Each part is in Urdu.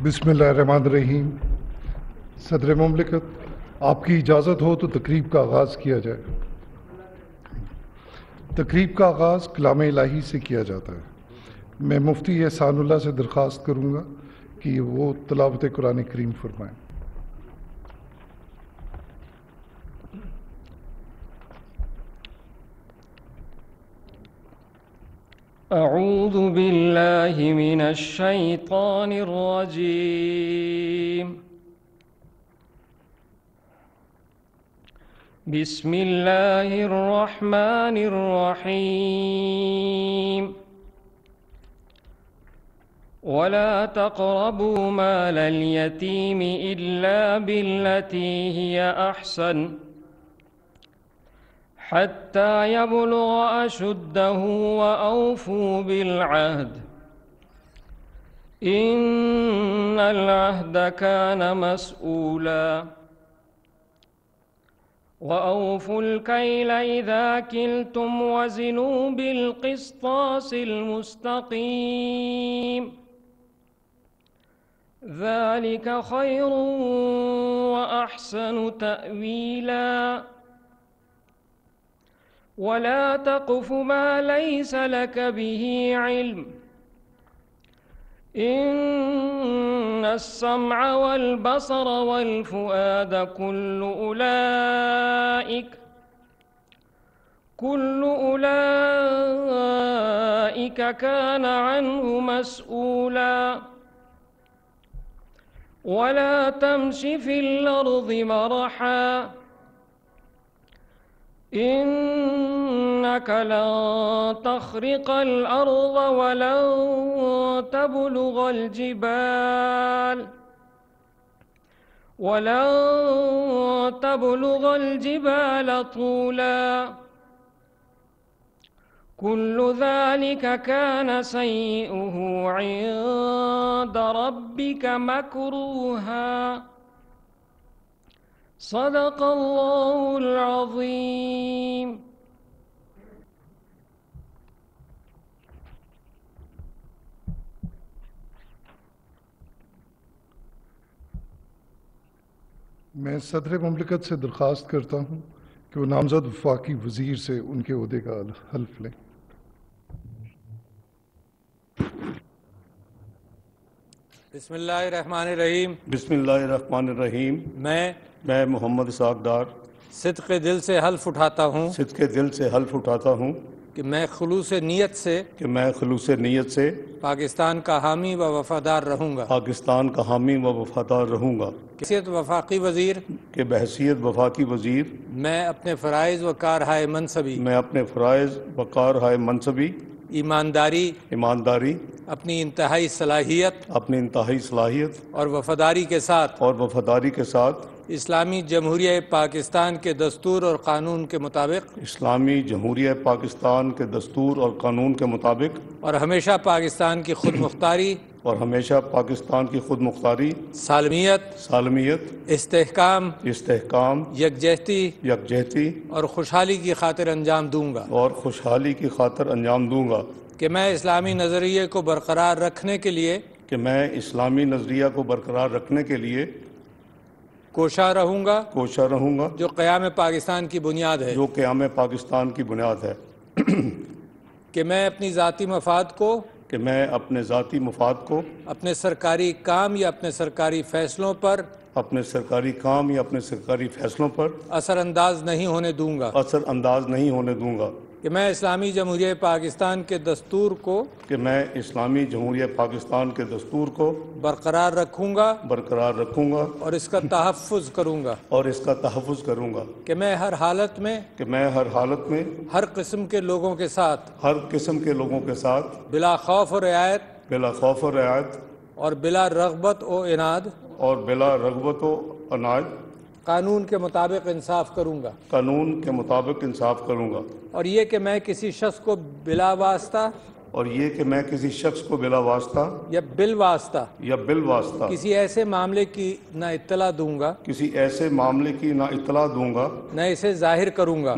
بسم اللہ الرحمن الرحیم۔ صدر مملکت، آپ کی اجازت ہو تو تقریب کا آغاز کیا جائے۔ تقریب کا آغاز کلام الہی سے کیا جاتا ہے۔ میں مفتی احسان اللہ سے درخواست کروں گا کہ وہ تلاوت قرآن کریم فرمائیں۔ اعوذ باللہ من الشیطان الرجیم۔ بسم اللہ الرحمن الرحیم۔ ولا تقربوا مال اليتيم إلا بالتي هي أحسن حتى يبلغ أشده وأوفوا بالعهد إن العهد كان مسؤولا وأوفوا الكيل إذا كلتم وزنوا بالقسطاس المستقيم ذلك خير وأحسن تأويلا ولا تقف ما ليس لك به علم إن السمع والبصر والفؤاد كل أولئك كان عنه مسؤولا ولا تمش في الأرض مرحا إنك لن تخرق الأرض ولن تبلغ الجبال طولا كل ذلك كان سيئه عند ربك مكروها صدق اللہ العظیم۔ میں صدر مملکت سے درخواست کرتا ہوں کہ وہ نامزد وفاقی وزیر سے ان کے عہدے کا حلف لیں۔ بسم اللہ الرحمن الرحیم۔ بسم اللہ الرحمن الرحیم۔ میں محمد اسحاق ڈار صدق دل سے حلف اٹھاتا ہوں صدق دل سے حلف اٹھاتا ہوں کہ میں خلوص نیت سے پاکستان کا حامی و وفادار رہوں گا پاکستان کا حامی و وفادار رہوں گا بحیثیت وفاقی وزیر کہ بحیثیت وفاقی وزیر میں اپنے فرائض و کارہائے منصبی ایمانداری اپنی انتہائی صلاحیت اور وفاداری کے ساتھ اسلامی جمہوریہ پاکستان کے دستور اور قانون کے مطابق اور ہمیشہ پاکستان کی خود مختاری سالمیت استحکام یکجہتی اور خوشحالی کی خاطر انجام دوں گا کہ میں اسلامی نظریے کو برقرار رکھنے کے لیے کوشاں رہوں گا جو قیام پاکستان کی بنیاد ہے کہ میں اپنے ذاتی مفاد کو اپنے سرکاری کام یا اپنے سرکاری فیصلوں پر اثر انداز نہیں ہونے دوں گا کہ میں اسلامی جمہوریہ پاکستان کے دستور کو برقرار رکھوں گا اور اس کا تحفظ کروں گا کہ میں ہر حالت میں ہر قسم کے لوگوں کے ساتھ بلا خوف و رعایت اور بلا رغبت و عناد قانون کے مطابق انصاف کروں گا اور یہ کہ میں کسی شخص کو بلا واسطہ اور یہ کہ میں کسی شخص کو بلا واسطہ یا بل واسطہ کسی ایسے معاملے کی نہ اطلاع دوں گا نہ اسے ظاہر کروں گا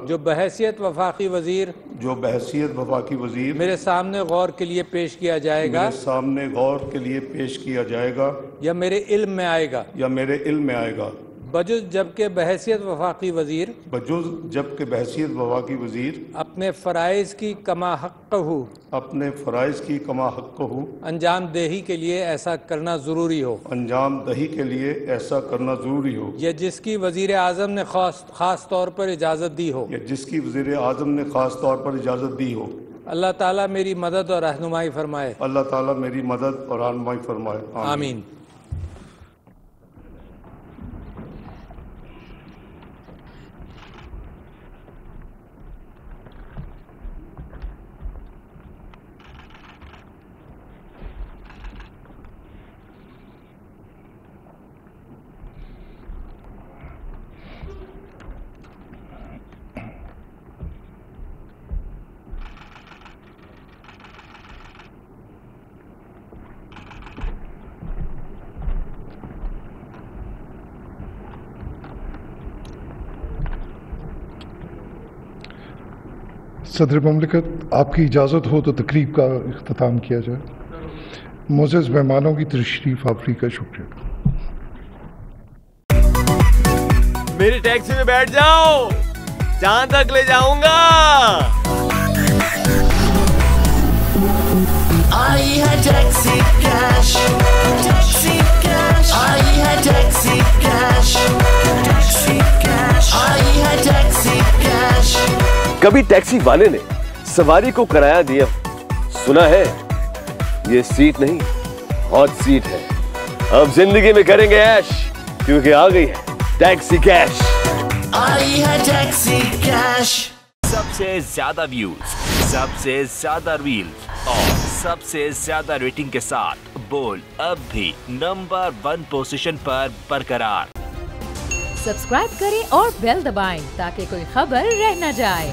جو بحیثیت وفاقی وزیر میرے سامنے غور کے لیے پیش کیا جائے گا یا میرے علم میں آئے گا بجز جبکہ بحیثیت وفاقی وزیر اپنے فرائض کی کما حق ہو انجام دہی کے لیے ایسا کرنا ضروری ہو یا جس کی وزیر اعظم نے خاص طور پر اجازت دی ہو اللہ تعالیٰ میری مدد اور رہنمائی فرمائے آمین صدر مملکت آپ کی اجازت ہو تو تقریب کا اختتام کیا جائے. معزز مہمانوں کی تشریف آوری کا شکریہ. میری ٹیکسی میں بیٹھ جاؤ, جہاں تک لے جاؤں گا. آئی ہے ٹیکسی کیش, ٹیکسی کیش, آئی ہے ٹیکسی کیش, ٹیکسی کیش, آئی ہے ٹیکسی کیش. کبھی ٹیکسی والے نے سواری کو کرایہ دیا, سنا ہے یہ سیٹ نہیں ہاٹ سیٹ ہے. اب زندگی میں کریں گے ایش, کیونکہ آ گئی ہے ٹیکسی کیش. آئی ہے ٹیکسی کیش. سب سے زیادہ ویوز, سب سے زیادہ ریلز اور سب سے زیادہ ریٹنگ کے ساتھ بول اب بھی نمبر 1 پوزیشن پر برقرار. سبسکرائب کریں اور بیل دبائیں تاکہ کوئی خبر رہ نہ جائے.